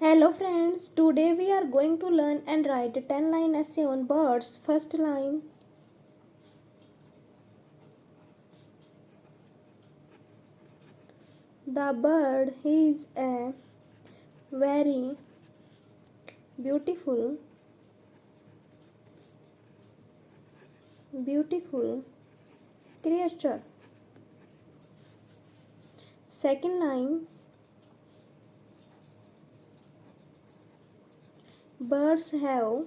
Hello friends, today we are going to learn and write a 10-line essay on birds. First line. The bird is a very beautiful creature. Second line. Birds have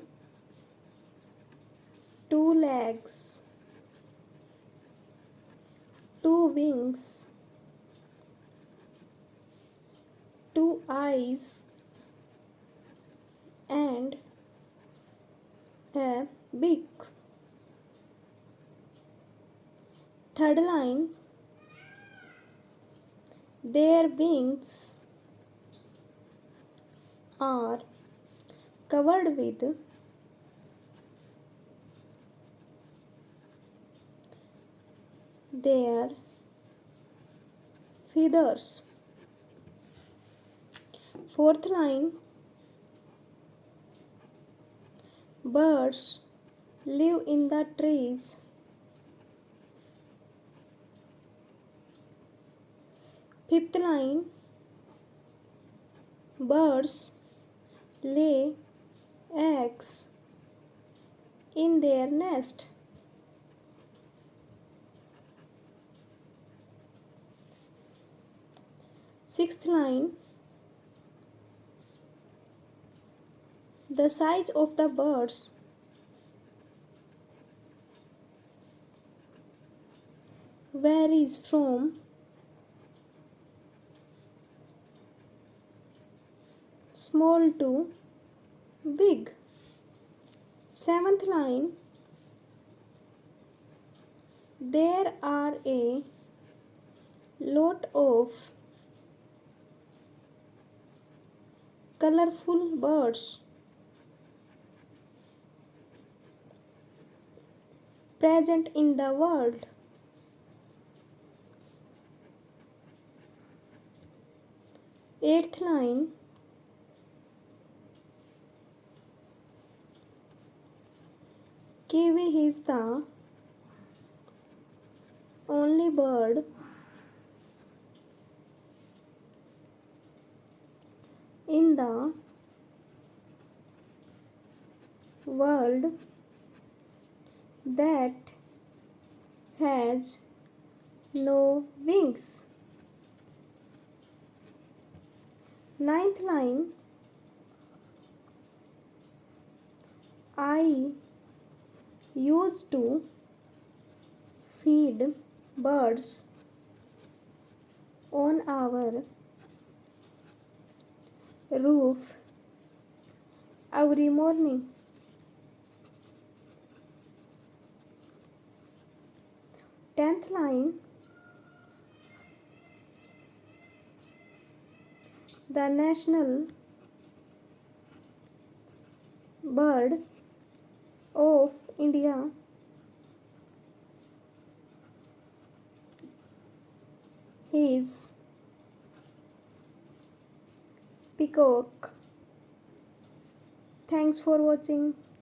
two legs, two wings, two eyes, and a beak. Third line. Their wings are covered with their feathers. Fourth line. Birds live in the trees. Fifth line. Birds lay eggs in their nest. Sixth line. The size of the birds varies from small to big. Seventh line. There are a lot of colorful birds present in the world. Eighth line. Kiwi is the only bird in the world that has no wings. Ninth line. I used to feed birds on our roof every morning. Tenth line. The national bird of India is peacock. Thanks for watching.